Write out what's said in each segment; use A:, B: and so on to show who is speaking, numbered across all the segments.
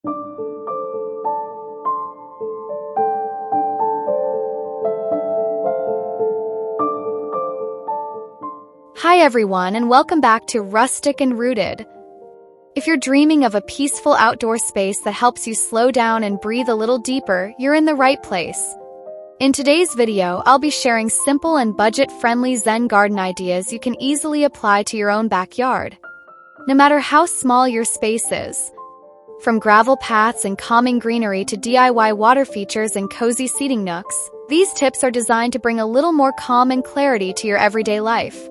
A: Hi everyone, and welcome back to Rustic and Rooted. If you're dreaming of a peaceful outdoor space that helps you slow down and breathe a little deeper, you're in the right place. In today's video, I'll be sharing simple and budget-friendly Zen garden ideas you can easily apply to your own backyard. No matter how small your space is, from gravel paths and calming greenery to DIY water features and cozy seating nooks, these tips are designed to bring a little more calm and clarity to your everyday life.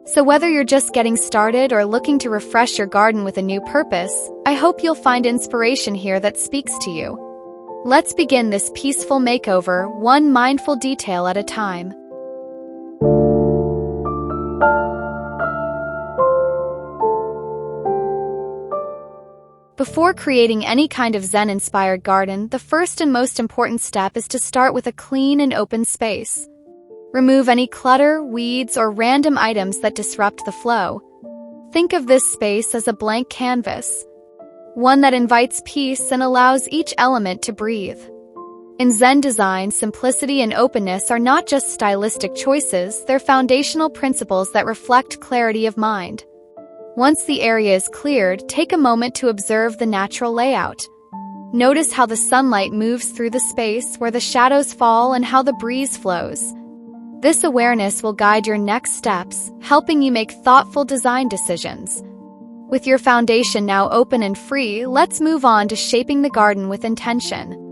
A: So whether you're just getting started or looking to refresh your garden with a new purpose, I hope you'll find inspiration here that speaks to you. Let's begin this peaceful makeover, one mindful detail at a time. Before creating any kind of Zen-inspired garden, the first and most important step is to start with a clean and open space. Remove any clutter, weeds, or random items that disrupt the flow. Think of this space as a blank canvas, one that invites peace and allows each element to breathe. In Zen design, simplicity and openness are not just stylistic choices, they're foundational principles that reflect clarity of mind. Once the area is cleared, take a moment to observe the natural layout. Notice how the sunlight moves through the space, where the shadows fall, and how the breeze flows. This awareness will guide your next steps, helping you make thoughtful design decisions. With your foundation now open and free, let's move on to shaping the garden with intention.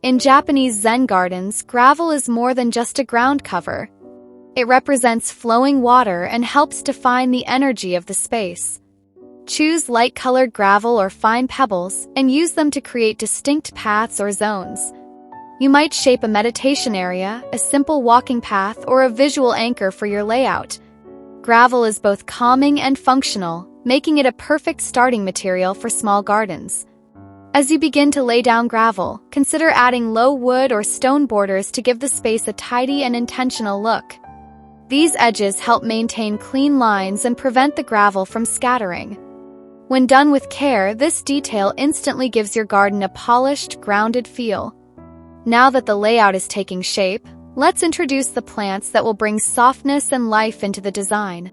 A: In Japanese Zen gardens, gravel is more than just a ground cover. It represents flowing water and helps define the energy of the space. Choose light-colored gravel or fine pebbles and use them to create distinct paths or zones. You might shape a meditation area, a simple walking path, or a visual anchor for your layout. Gravel is both calming and functional, making it a perfect starting material for small gardens. As you begin to lay down gravel, consider adding low wood or stone borders to give the space a tidy and intentional look. These edges help maintain clean lines and prevent the gravel from scattering. When done with care, this detail instantly gives your garden a polished, grounded feel. Now that the layout is taking shape, let's introduce the plants that will bring softness and life into the design.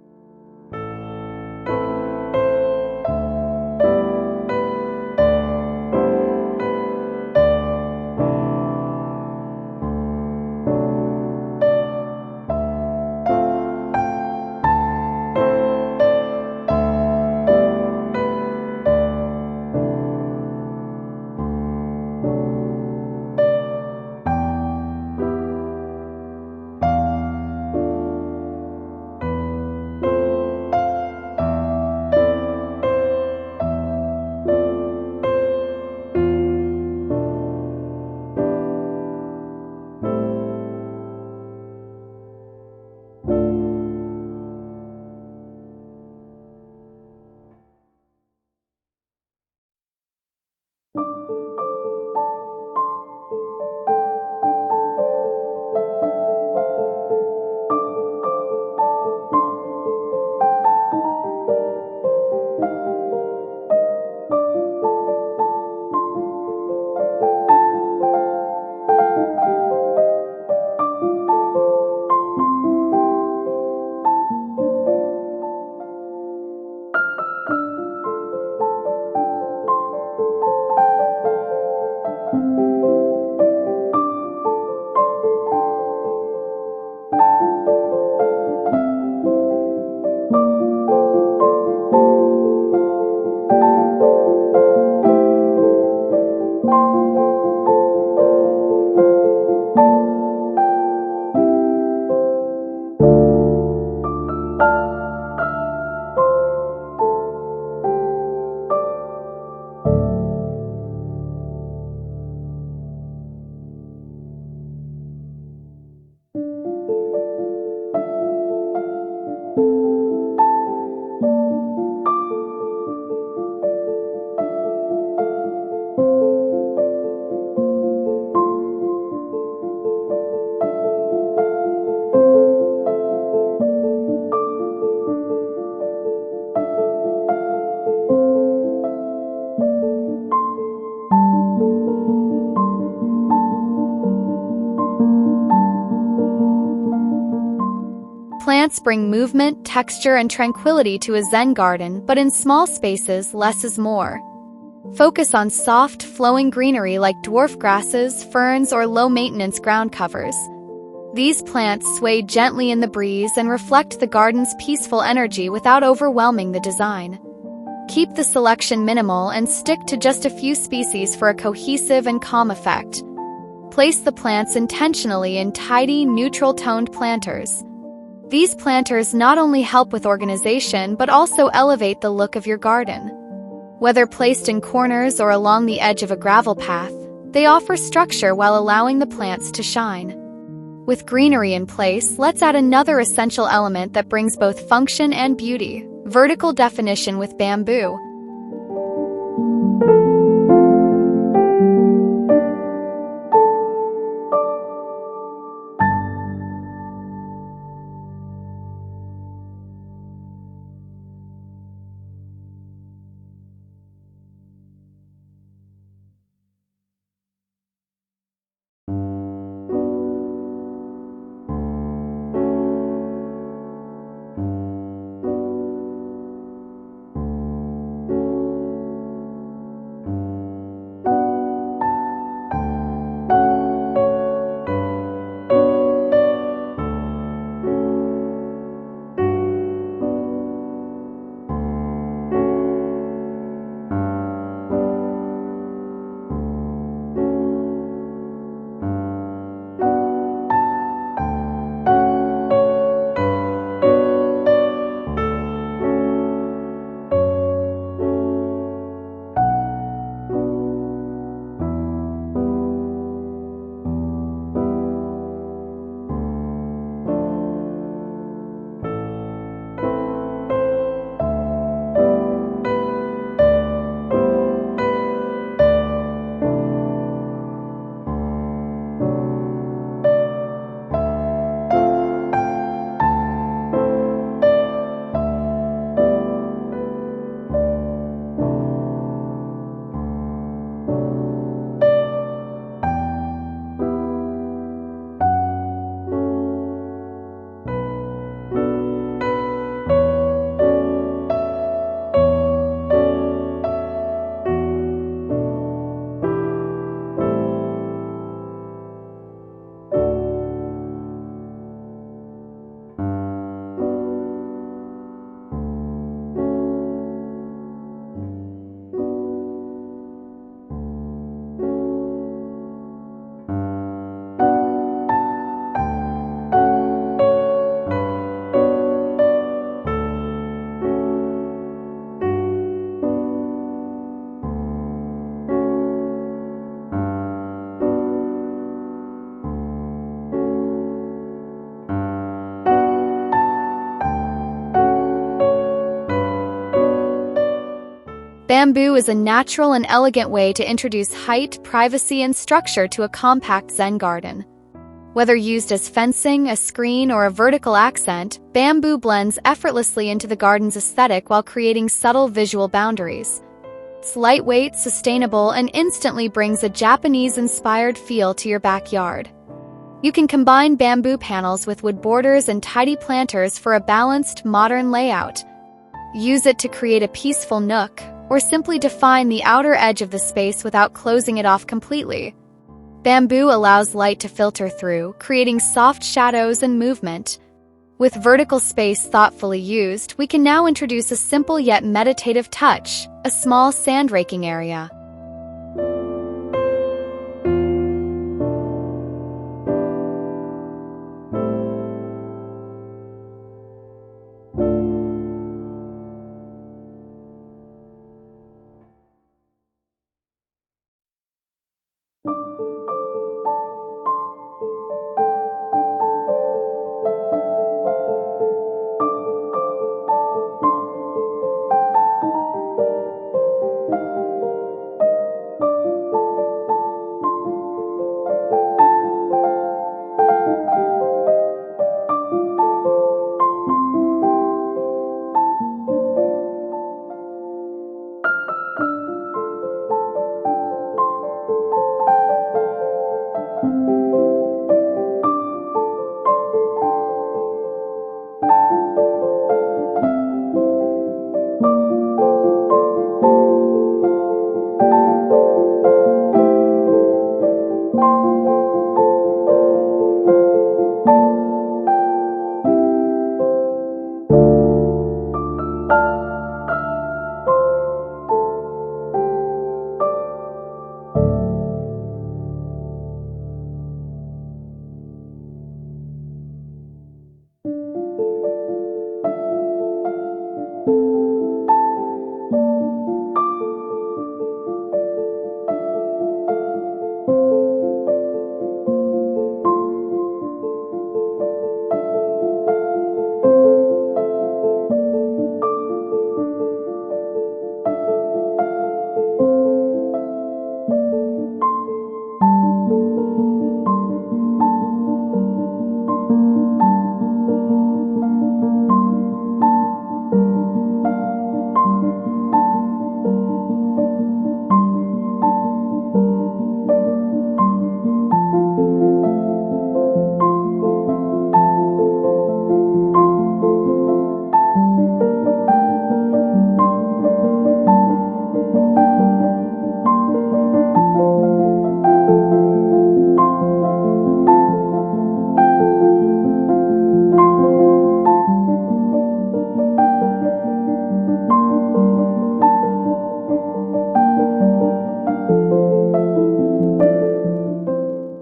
A: Plants bring movement, texture, and tranquility to a Zen garden, but in small spaces, less is more. Focus on soft, flowing greenery like dwarf grasses, ferns, or low-maintenance ground covers. These plants sway gently in the breeze and reflect the garden's peaceful energy without overwhelming the design. Keep the selection minimal and stick to just a few species for a cohesive and calm effect. Place the plants intentionally in tidy, neutral-toned planters. These planters not only help with organization but also elevate the look of your garden. Whether placed in corners or along the edge of a gravel path, they offer structure while allowing the plants to shine. With greenery in place, let's add another essential element that brings both function and beauty: vertical definition with bamboo. Bamboo is a natural and elegant way to introduce height, privacy, and structure to a compact Zen garden. Whether used as fencing, a screen, or a vertical accent, bamboo blends effortlessly into the garden's aesthetic while creating subtle visual boundaries. It's lightweight, sustainable, and instantly brings a Japanese-inspired feel to your backyard. You can combine bamboo panels with wood borders and tidy planters for a balanced, modern layout. Use it to create a peaceful nook, or simply define the outer edge of the space without closing it off completely. Bamboo allows light to filter through, creating soft shadows and movement. With vertical space thoughtfully used, we can now introduce a simple yet meditative touch, a small sand raking area.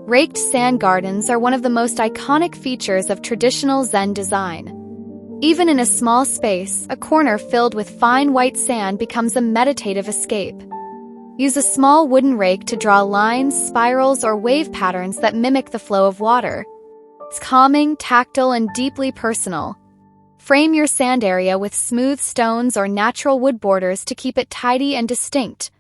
A: Raked sand gardens are one of the most iconic features of traditional Zen design. Even in a small space, a corner filled with fine white sand becomes a meditative escape. Use a small wooden rake to draw lines, spirals, or wave patterns that mimic the flow of water. It's calming, tactile, and deeply personal. Frame your sand area with smooth stones or natural wood borders to keep it tidy and distinct.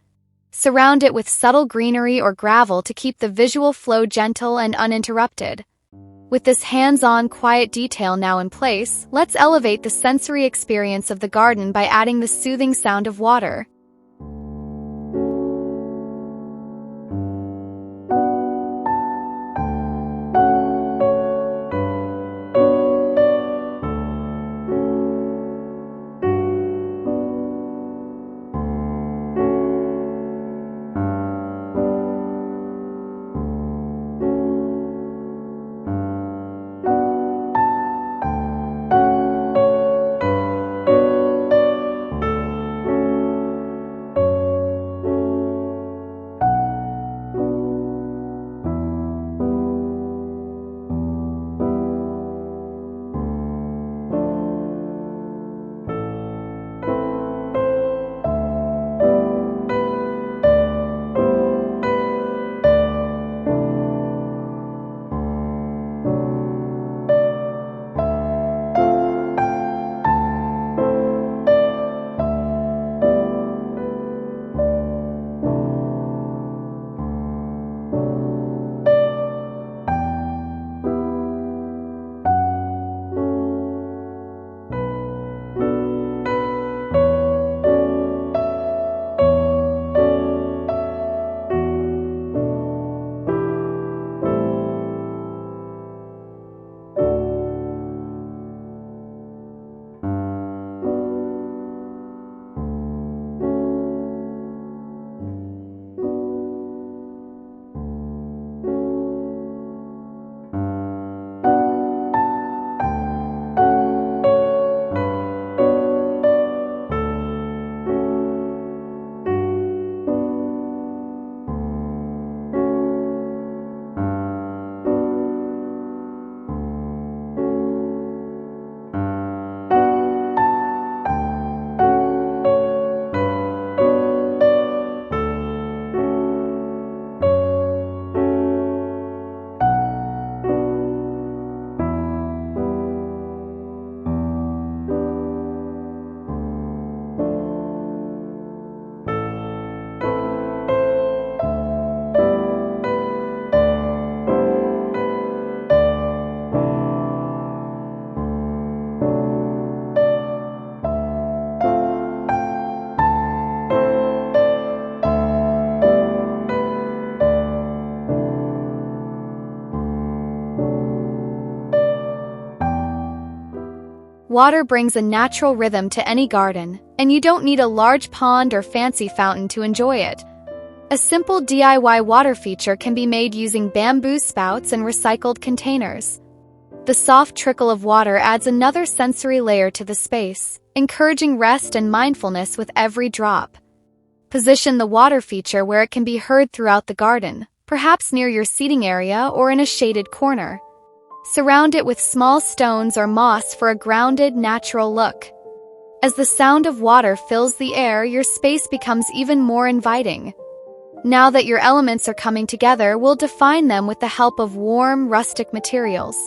A: Surround it with subtle greenery or gravel to keep the visual flow gentle and uninterrupted. With this hands-on, quiet detail now in place, let's elevate the sensory experience of the garden by adding the soothing sound of water. Water brings a natural rhythm to any garden, and you don't need a large pond or fancy fountain to enjoy it. A simple DIY water feature can be made using bamboo spouts and recycled containers. The soft trickle of water adds another sensory layer to the space, encouraging rest and mindfulness with every drop. Position the water feature where it can be heard throughout the garden, perhaps near your seating area or in a shaded corner. Surround it with small stones or moss for a grounded, natural look. As the sound of water fills the air, your space becomes even more inviting. Now that your elements are coming together, we'll define them with the help of warm, rustic materials.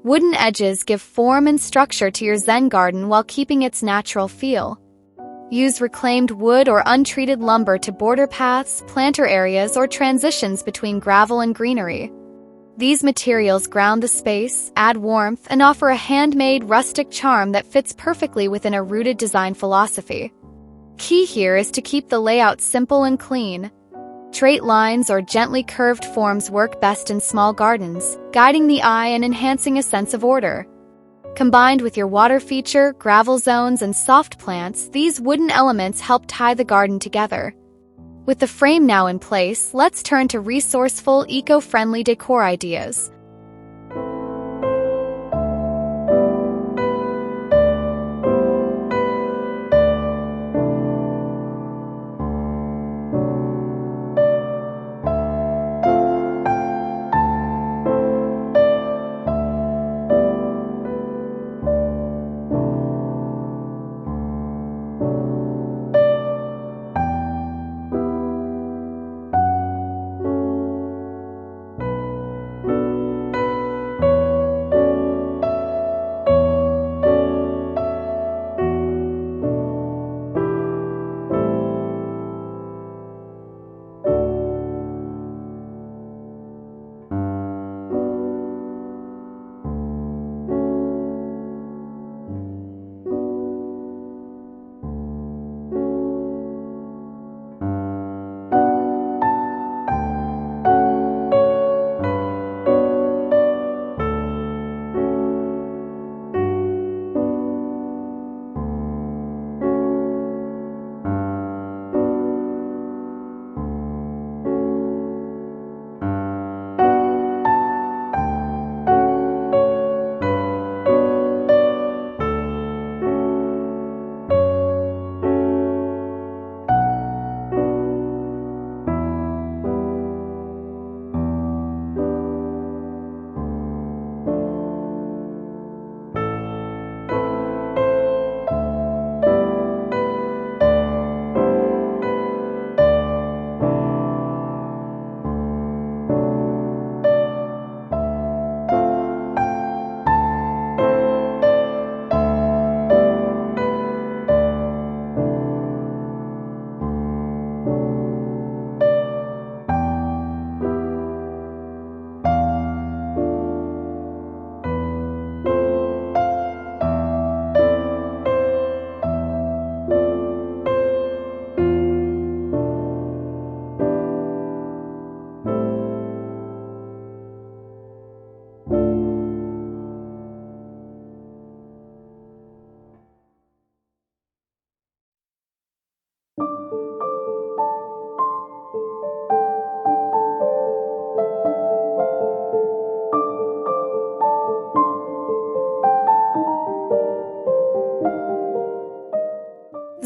A: Wooden edges give form and structure to your Zen garden while keeping its natural feel. Use reclaimed wood or untreated lumber to border paths, planter areas, or transitions between gravel and greenery. These materials ground the space, add warmth, and offer a handmade, rustic charm that fits perfectly within a rooted design philosophy. Key here is to keep the layout simple and clean. Straight lines or gently curved forms work best in small gardens, guiding the eye and enhancing a sense of order. Combined with your water feature, gravel zones, and soft plants, these wooden elements help tie the garden together. With the frame now in place, let's turn to resourceful, eco-friendly decor ideas.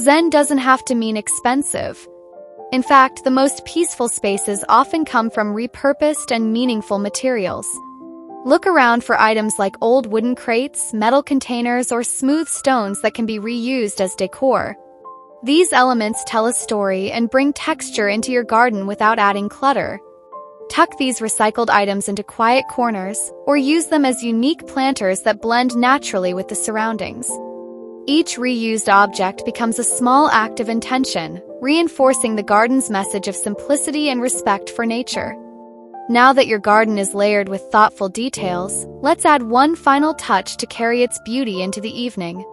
A: Zen doesn't have to mean expensive. In fact, the most peaceful spaces often come from repurposed and meaningful materials. Look around for items like old wooden crates, metal containers, or smooth stones that can be reused as decor. These elements tell a story and bring texture into your garden without adding clutter. Tuck these recycled items into quiet corners, or use them as unique planters that blend naturally with the surroundings. Each reused object becomes a small act of intention, reinforcing the garden's message of simplicity and respect for nature. Now that your garden is layered with thoughtful details, let's add one final touch to carry its beauty into the evening.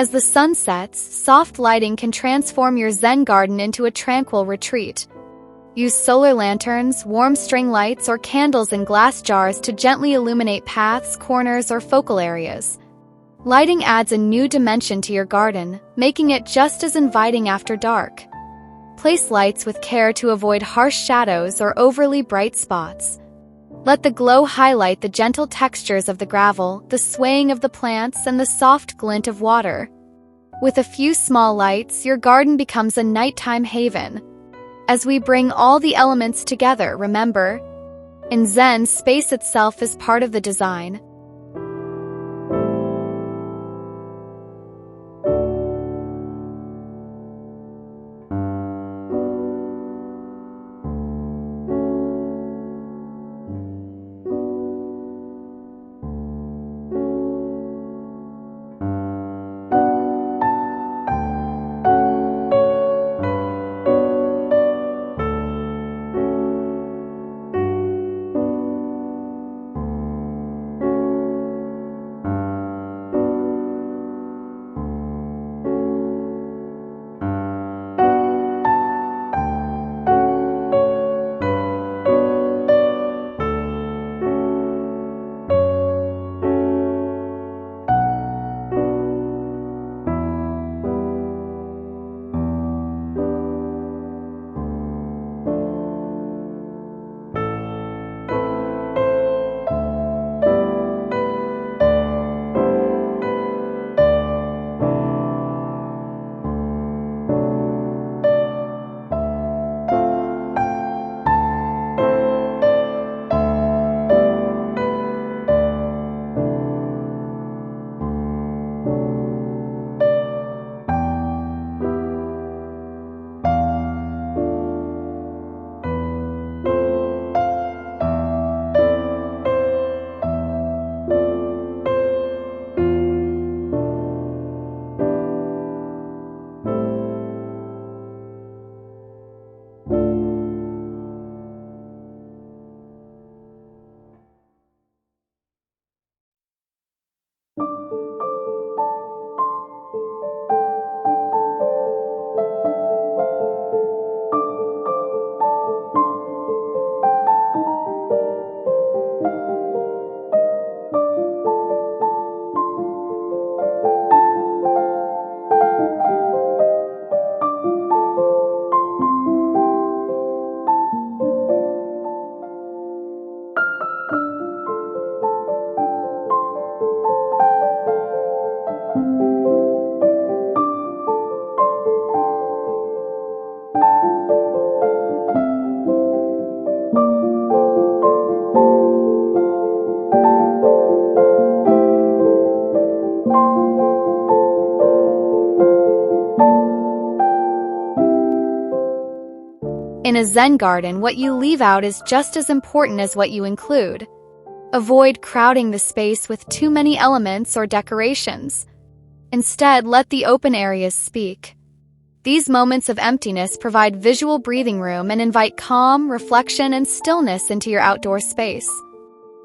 A: As the sun sets, soft lighting can transform your Zen garden into a tranquil retreat. Use solar lanterns, warm string lights, or candles in glass jars to gently illuminate paths, corners, or focal areas. Lighting adds a new dimension to your garden, making it just as inviting after dark. Place lights with care to avoid harsh shadows or overly bright spots. Let the glow highlight the gentle textures of the gravel, the swaying of the plants, and the soft glint of water. With a few small lights, your garden becomes a nighttime haven. As we bring all the elements together, remember, in Zen, space itself is part of the design. In a Zen garden, what you leave out is just as important as what you include. Avoid crowding the space with too many elements or decorations. Instead, let the open areas speak. These moments of emptiness provide visual breathing room and invite calm, reflection, and stillness into your outdoor space.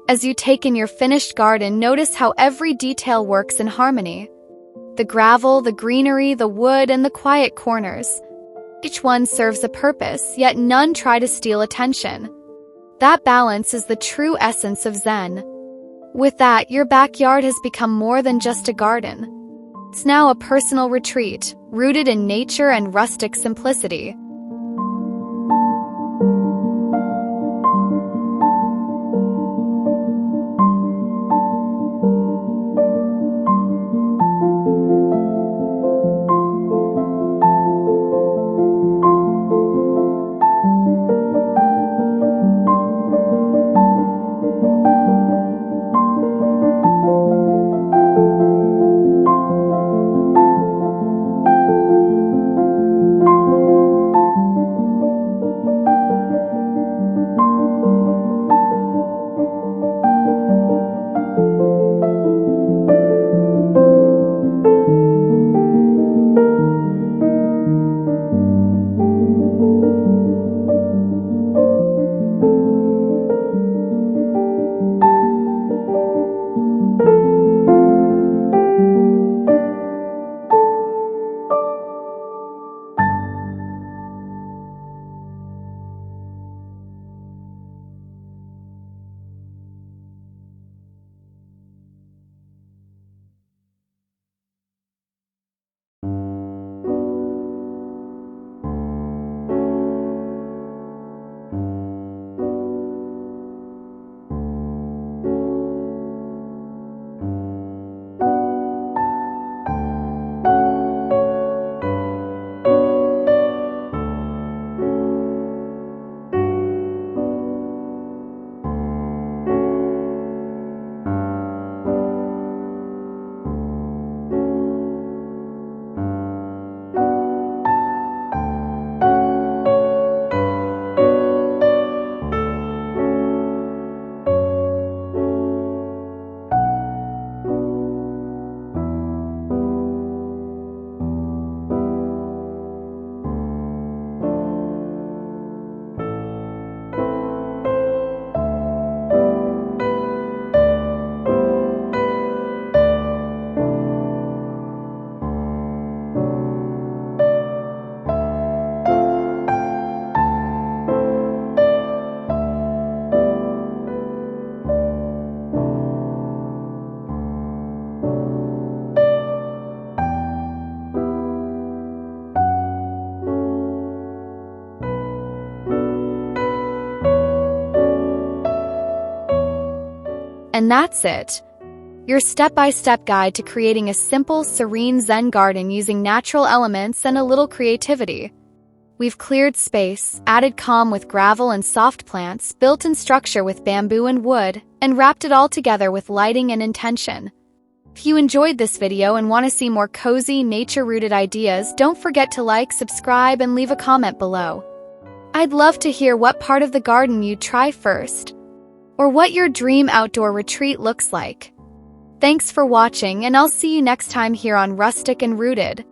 A: As you take in your finished garden, notice how every detail works in harmony. The gravel, the greenery, the wood, and the quiet corners. Each one serves a purpose, yet none try to steal attention. That balance is the true essence of Zen. With that, your backyard has become more than just a garden. It's now a personal retreat, rooted in nature and rustic simplicity. And that's it. Your step-by-step guide to creating a simple, serene Zen garden using natural elements and a little creativity. We've cleared space, added calm with gravel and soft plants, built in structure with bamboo and wood, and wrapped it all together with lighting and intention. If you enjoyed this video and want to see more cozy, nature-rooted ideas, don't forget to like, subscribe, and leave a comment below. I'd love to hear what part of the garden you'd try first, or what your dream outdoor retreat looks like. Thanks for watching, and I'll see you next time here on Rustic and Rooted.